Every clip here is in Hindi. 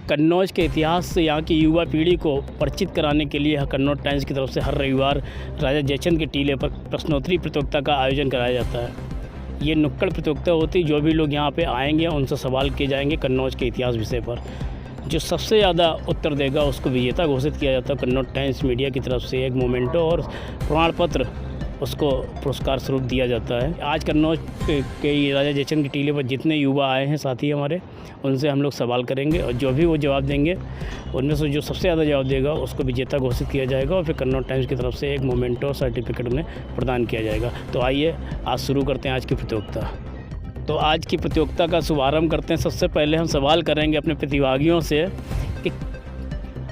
कन्नौज के इतिहास से यहाँ की युवा पीढ़ी को परिचित कराने के लिए कन्नौज टाइम्स की तरफ से हर रविवार राजा जयचंद के टीले पर प्रश्नोत्तरी प्रतियोगिता का आयोजन कराया जाता है। ये नुक्कड़ प्रतियोगिता होती है। जो भी लोग यहाँ पे आएंगे उनसे सवाल किए जाएंगे कन्नौज के इतिहास विषय पर। जो सबसे ज़्यादा उत्तर देगा उसको विजेता घोषित किया जाता है। कन्नौज टाइम्स मीडिया की तरफ से एक मोमेंटो और प्रमाण पत्र उसको पुरस्कार स्वरूप दिया जाता है। आज कन्नौज के राजा जयचंद के टीले पर जितने युवा आए हैं साथी हमारे, उनसे हम लोग सवाल करेंगे और जो भी वो जवाब देंगे उनमें से जो सबसे ज़्यादा जवाब देगा उसको विजेता घोषित किया जाएगा और फिर कन्नौज टाइम्स की तरफ से एक मोमेंटो सर्टिफिकेट उन्हें प्रदान किया जाएगा। तो आइए आज शुरू करते हैं आज की प्रतियोगिता। तो आज की प्रतियोगिता का शुभारंभ करते हैं। सबसे पहले हम सवाल करेंगे अपने प्रतिभागियों से कि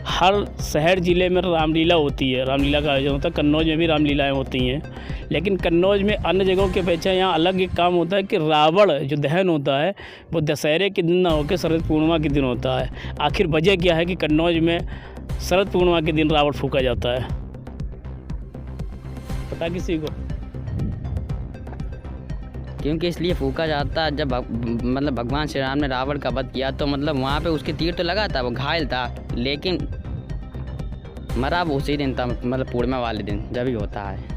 हर शहर ज़िले में रामलीला होती है, रामलीला का आयोजन होता है। कन्नौज में भी रामलीलाएँ होती हैं, लेकिन कन्नौज में अन्य जगहों की अपेक्षा यहाँ अलग एक काम होता है कि रावण जो दहन होता है वो दशहरे के दिन ना होकर शरद पूर्णिमा के दिन होता है। आखिर वजह क्या है कि कन्नौज में शरद पूर्णिमा के दिन रावण फूंका जाता है? पता किसी को? क्योंकि इसलिए फूका जाता है, जब मतलब भगवान श्री राम ने रावण का वध किया तो मतलब वहाँ पे उसके तीर तो लगा था, वो घायल था, लेकिन मरा वो उसी दिन था, मतलब पूर्णिमा वाले दिन जब ही होता है।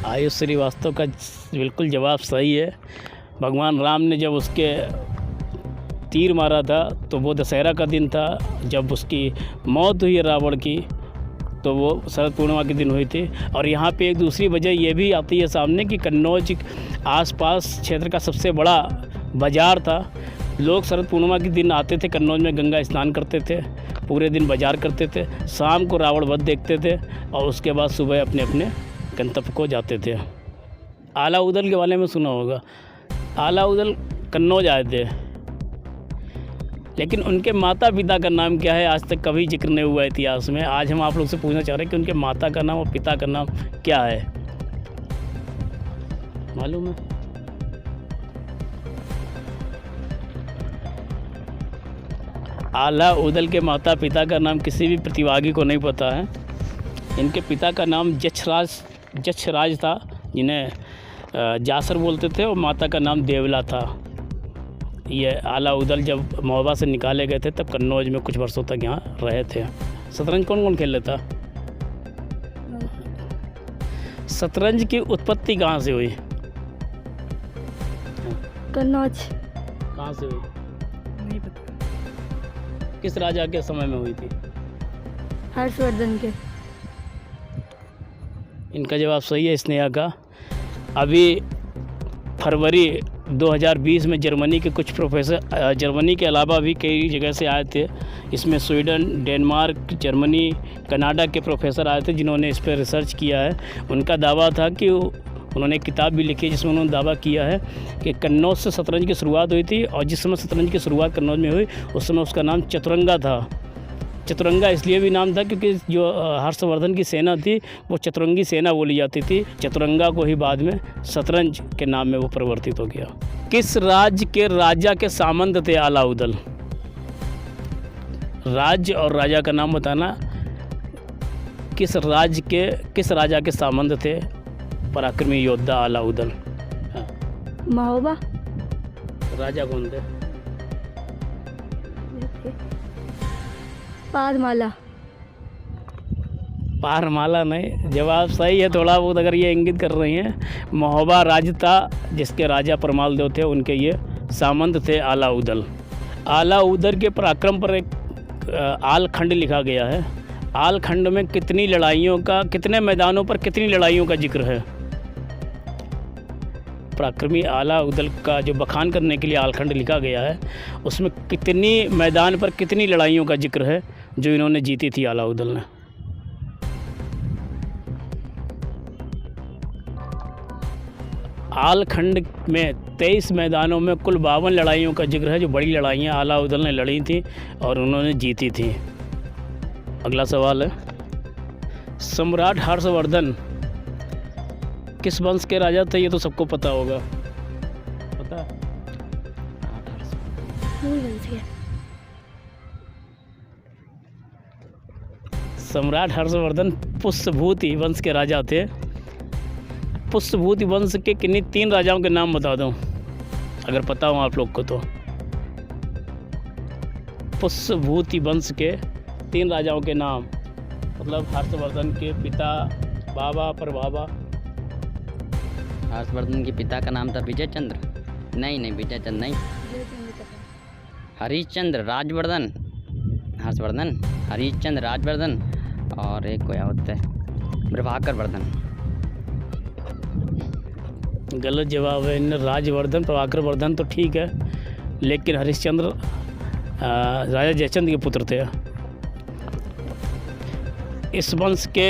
आयुष श्रीवास्तव का बिल्कुल जवाब सही है। भगवान राम ने जब उसके तीर मारा था तो वो दशहरा का दिन था। जब उसकी मौत हुई रावण की तो वो शरद पूर्णिमा के दिन हुई थी। और यहाँ पे एक दूसरी वजह ये भी आती है सामने कि कन्नौज आसपास क्षेत्र का सबसे बड़ा बाज़ार था। लोग शरद पूर्णिमा के दिन आते थे, कन्नौज में गंगा स्नान करते थे, पूरे दिन बाज़ार करते थे, शाम को रावण वध देखते थे और उसके बाद सुबह अपने अपने गंतव्य को जाते थे। आला उदल के बारे में सुना होगा। आला उदल कन्नौज आए थे, लेकिन उनके माता पिता का नाम क्या है आज तक कभी जिक्र नहीं हुआ इतिहास में। आज हम आप लोग से पूछना चाह रहे हैं कि उनके माता का नाम और पिता का नाम क्या है? मालूम है? आला उदल के माता पिता का नाम किसी भी प्रतिभागी को नहीं पता है। इनके पिता का नाम जक्षराज था, जिन्हें जासर बोलते थे, और माता का नाम देवला था। ये आला उदल जब महोबा से निकाले गए थे तब कन्नौज में कुछ वर्षों तक यहाँ रहे थे। शतरंज कौन कौन खेल लेता? शतरंज की उत्पत्ति कहाँ से हुई? कन्नौज। कहाँ से हुई? नहीं पता। किस राजा के समय में हुई थी? हर्षवर्धन के। इनका जवाब सही है, स्नेहा का। अभी फरवरी 2020 में जर्मनी के कुछ प्रोफेसर, जर्मनी के अलावा भी कई जगह से आए थे। इसमें स्वीडन, डेनमार्क, जर्मनी, कनाडा के प्रोफेसर आए थे जिन्होंने इस पर रिसर्च किया है। उनका दावा था कि उन्होंने एक किताब भी लिखी है जिसमें उन्होंने दावा किया है कि कन्नौज से शतरंज की शुरुआत हुई थी और जिस समय शतरंज की शुरुआत कन्नौज में हुई उस समय उसका नाम चतुरंगा था। चतुरंगा इसलिए भी नाम था क्योंकि जो हर्षवर्धन की सेना थी वो चतुरंगी सेना बोली जाती थी। चतुरंगा को ही बाद में शतरंज के नाम में वो परिवर्तित हो गया। किस राज्य के राजा के सामंत थे आला उदल? राज्य और राजा का नाम बताना। किस राजा के सामंत थे पराक्रमी योद्धा आला उदल? महोबा। राजा कौन थे? पारमाला। पारमाला नहीं, जवाब सही है। थोड़ा बहुत अगर ये इंगित कर रही हैं, महोबा राज्य था जिसके राजा परमाल देव थे, उनके ये सामंत थे आला उदल। आला उदल के पराक्रम पर एक आल खंड लिखा गया है। आल खंड में कितनी लड़ाइयों का, कितने मैदानों पर कितनी लड़ाइयों का जिक्र है? पराक्रमी आला उदल का जो बखान करने के लिए आलखंड लिखा गया है उसमें कितनी मैदान पर कितनी लड़ाइयों का जिक्र है जो इन्होंने जीती थी आला उदल ने? आलखंड में 23 मैदानों में कुल 52 लड़ाइयों का जिक्र है जो बड़ी लड़ाइयाँ आला उदल ने लड़ी थी और उन्होंने जीती थी। अगला सवाल है, सम्राट हर्षवर्धन किस वंश के राजा थे? ये तो सबको पता होगा। पता? सम्राट हर्षवर्धन पुष्यभूति वंश के राजा थे। पुष्यभूति वंश के किन्हीं 3 राजाओं के नाम बता दूं अगर पता हो आप लोग को तो। पुष्यभूति वंश के 3 राजाओं के नाम, मतलब हर्षवर्धन के पिता, बाबा, प्रभाबा। हर्षवर्धन के पिता का नाम था विजय चंद्र। नहीं विजय चंद्र नहीं, हरिश्चंद्र राजवर्धन। हर्षवर्धन, हरिश्चंद्र राजवर्धन, और एक कोई होता है प्रभाकर वर्धन। गलत जवाब है। इन राजवर्धन, प्रभाकर वर्धन तो ठीक है, लेकिन हरिश्चंद्र राजा जयचंद के पुत्र थे। इस वंश के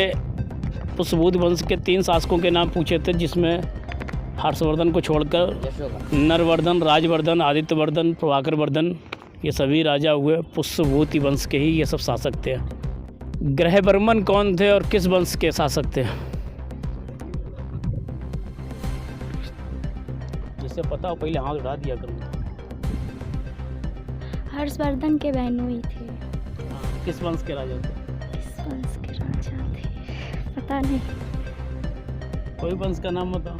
पुष्यभूति वंश के 3 शासकों के नाम पूछे थे, जिसमें हर्षवर्धन को छोड़कर नरवर्धन, राजवर्धन, आदित्यवर्धन, प्रभाकर वर्धन, ये सभी राजा हुए पुष्यभूति वंश के ही ये सब शासक थे। ग्रहवर्मन कौन थे और किस वंश के शासक थे? जिससे पता हो पहले हाथ उठा दिया करो। हर्षवर्धन के बहनोई थे। किस वंश के राजा थे? किस वंश के राजा थे पता नहीं। कोई वंश का नाम बताओ,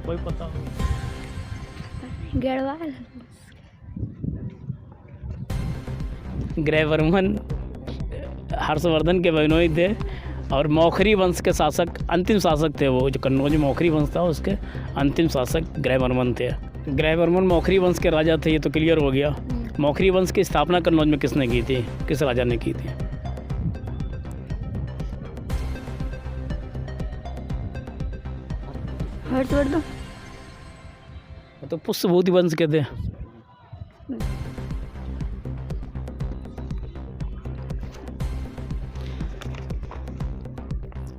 कोई पता हो? गढ़वाल। ग्रहवर्मन हर्षवर्धन के बहनोई थे और मौखरी वंश के शासक, अंतिम शासक थे वो। जो कन्नौज मौखरी वंश था उसके अंतिम शासक ग्रहवर्मन थे। ग्रहवर्मन मौखरी वंश के राजा थे, ये तो क्लियर हो गया। मौखरी वंश की स्थापना कन्नौज में किसने की थी, किस राजा ने की थी? हर्षवर्धन। तो पुष्यभूति वंश के थे।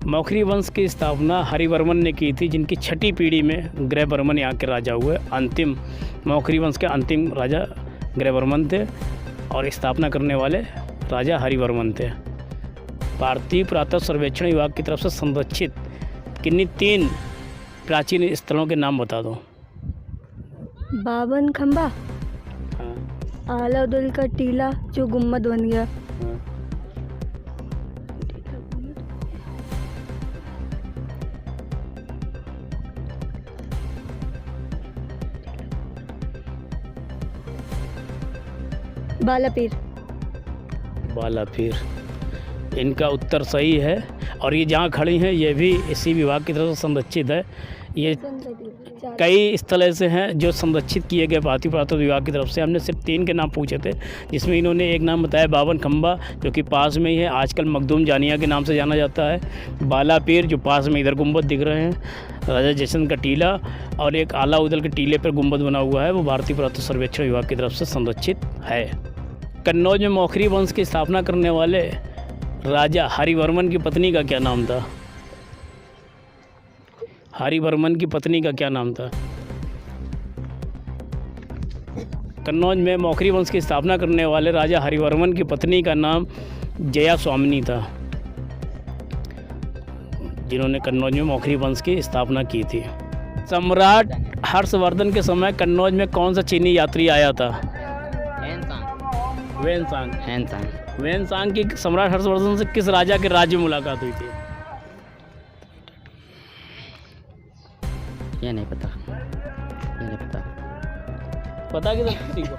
मौखरी वंश की स्थापना हरिवर्मन ने की थी, जिनकी 6ठी पीढ़ी में ग्रहवर्मन यहाँ के राजा हुए। अंतिम मौखरी वंश के अंतिम राजा ग्रहवर्मन थे और स्थापना करने वाले राजा हरिवर्मन थे। भारतीय पुरातत्व सर्वेक्षण विभाग की तरफ से संरक्षित किन्हीं 3 प्राचीन स्थलों के नाम बता दो। बावन खंबा, हाँ। आलाउद्दीन का टीला जो गुम्बद बन गया, हाँ। बालापीर। बालापीर, इनका उत्तर सही है। और ये जहाँ खड़ी हैं ये भी इसी विभाग की तरफ से संरक्षित है। ये कई स्थल ऐसे हैं जो संरक्षित किए गए भारतीय पुरातत्व विभाग की तरफ से। हमने सिर्फ 3 के नाम पूछे थे, जिसमें इन्होंने एक नाम बताया बावन खंबा, जो कि पास में ही है, आजकल मखदूम जानिया के नाम से जाना जाता है। बालापीर जो पास में इधर गुंबद दिख रहे हैं, राजा जयचंद का टीला, और एक आलाउद्दीन के टीले पर गुंबद बना हुआ है, वो भारतीय पुरातत्व सर्वेक्षण विभाग की तरफ से संरक्षित है। कन्नौज में मौखरी वंश की स्थापना करने वाले राजा हरिवर्मन की पत्नी का क्या नाम था? हरिवर्मन की पत्नी का क्या नाम था? कन्नौज में मौखरी वंश की स्थापना करने वाले राजा हरिवर्मन की पत्नी का नाम जया स्वामिनी था, जिन्होंने कन्नौज में मौखरी वंश की स्थापना की थी। सम्राट हर्षवर्धन के समय कन्नौज में कौन सा चीनी यात्री आया था? वैनसांग की सम्राट हर्षवर्धन से किस राजा के राज्य में मुलाकात हुई थी? ये नहीं पता, ये नहीं पता। पता किसी को?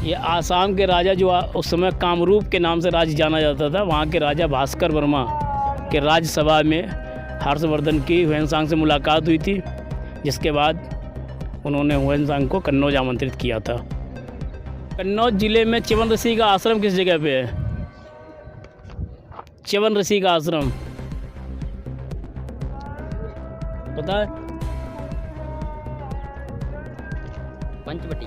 ये आसाम के राजा जो उस समय कामरूप के नाम से राज्य जाना जाता था, वहाँ के राजा भास्कर वर्मा के राज्यसभा में हर्षवर्धन की वैनसांग से मुलाकात हुई थी, जिसके बाद उन्होंने वैनसांग को कन्नौज आमंत्रित किया था। कन्नौज जिले में च्यवन ऋषि का आश्रम किस जगह पे है? च्यवन ऋषि का आश्रम पता है? पंचवटी।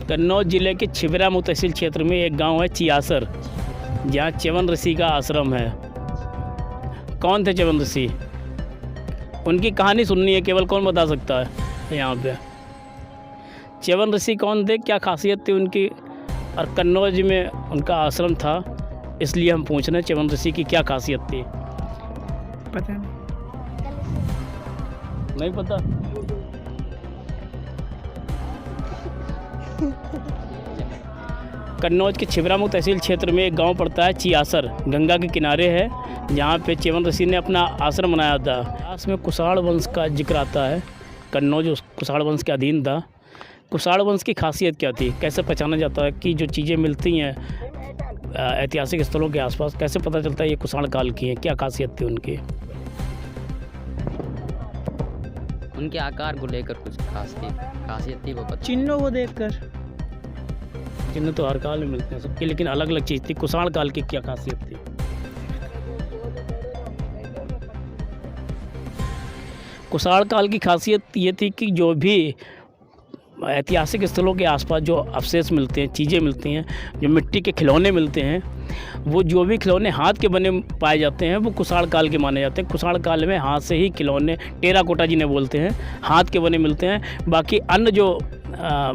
कन्नौज जिले के छिबरामऊ तहसील क्षेत्र में एक गांव है चियासर, जहाँ च्यवन ऋषि का आश्रम है। कौन थे च्यवन ऋषि? उनकी कहानी सुननी है केवल, कौन बता सकता है यहाँ पे? च्यवन ऋषि कौन थे, क्या खासियत थी उनकी, और कन्नौज में उनका आश्रम था, इसलिए हम पूछ रहे हैं च्यवन ऋषि की क्या खासियत थी? पता नहीं पता? कन्नौज के छिबरामऊ तहसील क्षेत्र में एक गांव पड़ता है चियासर, गंगा के किनारे है, जहां पे च्यवन ऋषि ने अपना आश्रम बनाया था। इतिहास में कुषाण वंश का जिक्र आता है। कन्नौज उस कुषाण वंश के अधीन था। कुषाण वंश की खासियत क्या थी, कैसे पहचाना जाता है कि जो चीज़ें मिलती हैं ऐतिहासिक स्थलों के आसपास, कैसे पता चलता है ये कुषाण काल की हैं, क्या खासियत थी उनकी? उनके आकार को लेकर कुछ खासियत थी वो पता। चिन्हों को देखकर। चिन्ह तो हर काल में मिलते हैं सबके, लेकिन अलग अलग चीज़ थी। कुषाण काल की क्या खासियत थी? कुषाण काल की खासियत ये थी कि जो भी ऐतिहासिक स्थलों के आसपास जो अवशेष मिलते हैं, चीज़ें मिलती हैं, जो मिट्टी के खिलौने मिलते हैं, वो जो भी खिलौने हाथ के बने पाए जाते हैं वो कुषाण काल के माने जाते हैं। कुषाण काल में हाथ से ही खिलौने, टेराकोटा जिन्हें बोलते हैं, हाथ के बने मिलते हैं। बाकी अन्य जो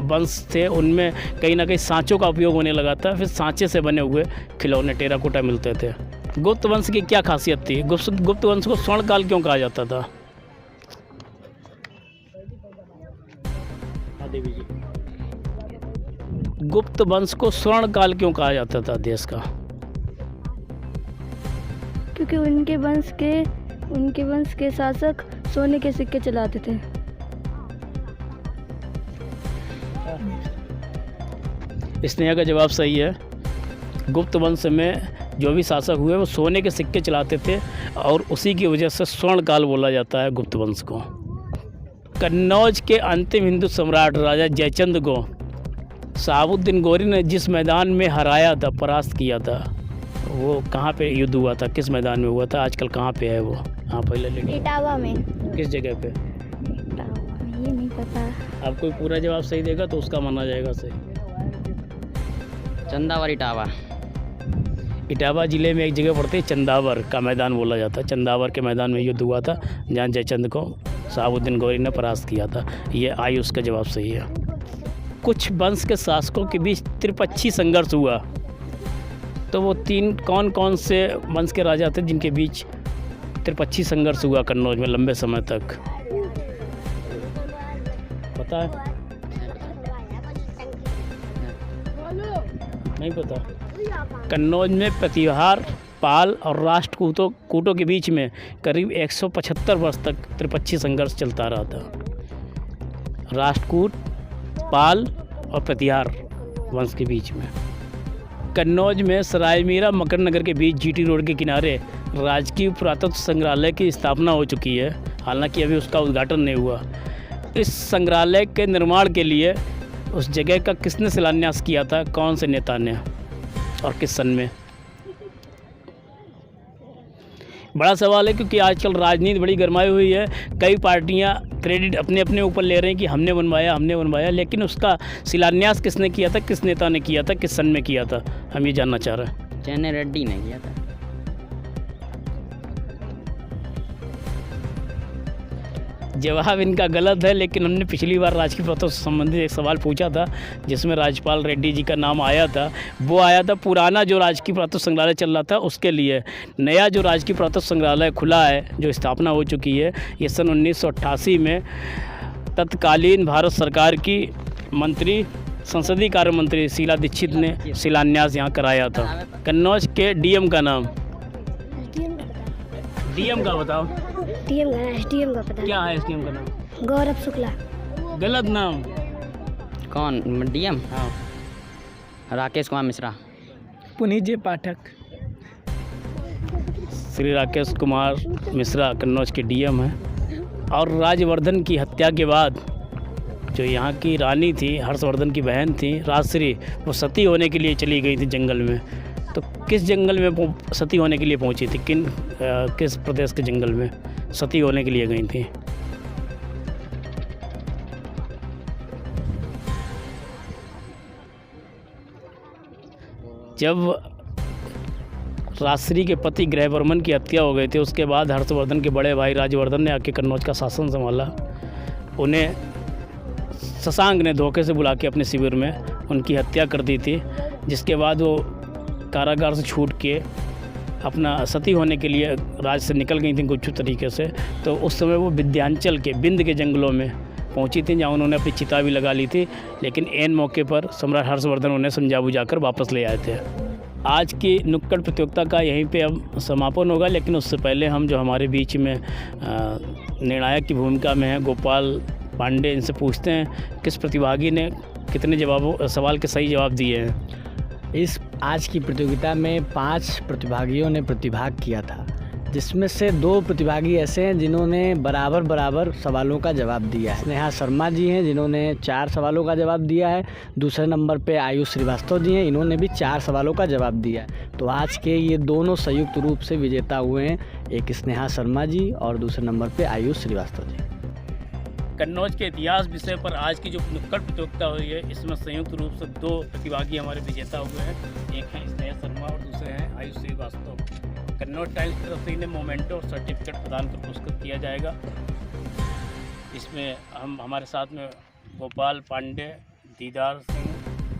वंश थे उनमें कहीं ना कहीं सांचों का उपयोग होने लगा था, फिर सांचे से बने हुए खिलौने, टेराकोटा मिलते थे। गुप्त वंश की क्या खासियत थी? गुप्त वंश को स्वर्ण काल क्यों कहा जाता था? देवी जी, गुप्त वंश को स्वर्ण काल क्यों कहा जाता था देश का? क्योंकि उनके वंश के शासक सोने के सिक्के चलाते थे। स्नेहा का जवाब सही है। गुप्त वंश में जो भी शासक हुए वो सोने के सिक्के चलाते थे और उसी की वजह से स्वर्ण काल बोला जाता है गुप्त वंश को। कन्नौज के अंतिम हिंदू सम्राट राजा जयचंद को शहाबुद्दीन गौरी ने जिस मैदान में हराया था, परास्त किया था, वो कहाँ पे युद्ध हुआ था, किस मैदान में हुआ था, आजकल कहाँ पे है वो? हाँ पहले लेकिन इटावा में। किस जगह पे? ये नहीं पता। आप कोई पूरा जवाब सही देगा तो उसका माना जाएगा सही। चंदावर इटावा। इटावा ज़िले में एक जगह पड़ती है, चंदावर का मैदान बोला जाता है। चंदावर के मैदान में युद्ध हुआ था जहाँ जयचंद को शहाबुद्दीन गौरी ने परास्त किया था। ये आयुष का जवाब सही है। कुछ वंश के शासकों के बीच त्रिपक्षीय संघर्ष हुआ, तो वो कौन कौन से वंश के राजा थे जिनके बीच त्रिपक्षीय संघर्ष हुआ कन्नौज में लंबे समय तक? पता है? नहीं पता? कन्नौज में प्रतिहार, पाल और राष्ट्रकूटों के बीच में करीब 175 वर्ष तक त्रिपक्षीय संघर्ष चलता रहा था। राष्ट्रकूट, पाल और प्रतिहार वंश के बीच में। कन्नौज में सरायमीरा मकरनगर के बीच जीटी रोड के किनारे राजकीय पुरातत्व संग्रहालय की स्थापना हो चुकी है, हालांकि अभी उसका उद्घाटन नहीं हुआ। इस संग्रहालय के निर्माण के लिए उस जगह का किसने शिलान्यास किया था, कौन से नेता ने और किस सन में? बड़ा सवाल है क्योंकि आजकल राजनीति बड़ी गरमाई हुई है। कई पार्टियां क्रेडिट अपने अपने ऊपर ले रही हैं कि हमने बनवाया, लेकिन उसका शिलान्यास किसने किया था, किस नेता ने किया था, किस सन में किया था, हम ये जानना चाह रहे हैं। चेन्नई रेड्डी ने किया था। जवाब इनका गलत है, लेकिन हमने पिछली बार राजकीय पुरातत्व से संबंधित एक सवाल पूछा था जिसमें राज्यपाल रेड्डी जी का नाम आया था। वो आया था पुराना जो राजकीय पुरातत्व संग्रहालय चल रहा था उसके लिए। नया जो राजकीय पुरातत्व संग्रहालय खुला है, जो स्थापना हो चुकी है, ये सन 1988 में तत्कालीन भारत सरकार की मंत्री, संसदीय कार्य मंत्री शीला दीक्षित ने शिलान्यास यहाँ कराया था। कन्नौज के डीएम का नाम? डीएम का बताओ। एसडीएम का पता। क्या है एसडीएम का नाम? गौरव शुक्ला। गलत नाम। कौन डीएम? हाँ, राकेश कुमार मिश्रा। पुनीत जे पाठक। श्री राकेश कुमार मिश्रा कन्नौज के डीएम हैं। और राजवर्धन की हत्या के बाद जो यहाँ की रानी थी, हर्षवर्धन की बहन थी राजश्री, वो सती होने के लिए चली गई थी जंगल में। तो किस जंगल में सती होने के लिए पहुँची थी, किस प्रदेश के जंगल में सती होने के लिए गई थी? जब राजश्री के पति गृहवर्मन की हत्या हो गई थी, उसके बाद हर्षवर्धन के बड़े भाई राजवर्धन ने आके कन्नौज का शासन संभाला। उन्हें शशांक ने धोखे से बुला के अपने शिविर में उनकी हत्या कर दी थी, जिसके बाद वो कारागार से छूट के अपना सती होने के लिए राज्य से निकल गई थी गुच्छू तरीके से। तो उस समय वो विंध्याचल के बिंद के जंगलों में पहुंची थी, जहाँ उन्होंने अपनी चिता भी लगा ली थी, लेकिन ऐन मौके पर सम्राट हर्षवर्धन उन्हें समझा बुझाकर वापस ले आए थे। आज की नुक्कड़ प्रतियोगिता का यहीं पे अब समापन होगा, लेकिन उससे पहले हम जो हमारे बीच में निर्णायक की भूमिका में है गोपाल पांडे, इनसे पूछते हैं किस प्रतिभागी ने कितने सवाल के सही जवाब दिए हैं। इस आज की प्रतियोगिता में 5 प्रतिभागियों ने प्रतिभाग किया था, जिसमें से 2 प्रतिभागी ऐसे हैं जिन्होंने बराबर सवालों का जवाब दिया है। स्नेहा शर्मा जी हैं जिन्होंने 4 सवालों का जवाब दिया है। दूसरे नंबर पे आयुष श्रीवास्तव जी हैं, इन्होंने भी 4 सवालों का जवाब दिया है। तो आज के ये दोनों संयुक्त रूप से विजेता हुए हैं, एक स्नेहा शर्मा जी और दूसरे नंबर पे आयुष श्रीवास्तव जी। कन्नौज के इतिहास विषय पर आज की जो नुक्कड़ प्रतियोगिता हुई है, इसमें संयुक्त रूप से 2 प्रतिभागी हमारे विजेता हुए हैं। एक हैं स्नेहा शर्मा और दूसरे हैं आयुष श्रीवास्तव। कन्नौज टाइम्स की तरफ से इन्हें मोमेंटो और सर्टिफिकेट प्रदान कर पुरस्कृत किया जाएगा। इसमें हमारे साथ में गोपाल पांडे, दीदार सिंह,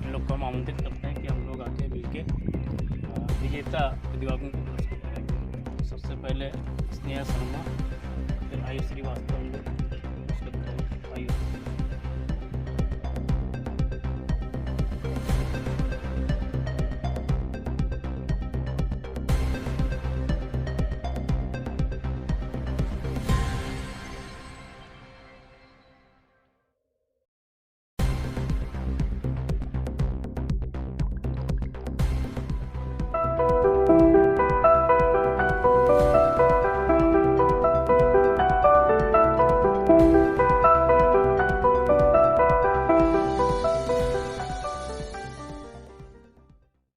इन लोग को हम आमंत्रित करते हैं कि हम लोग आके मिलके विजेता प्रतिभागियों को पुरस्कृत करेंगे। सबसे पहले स्नेहा शर्मा, फिर आयुष श्रीवास्तव, आयुष।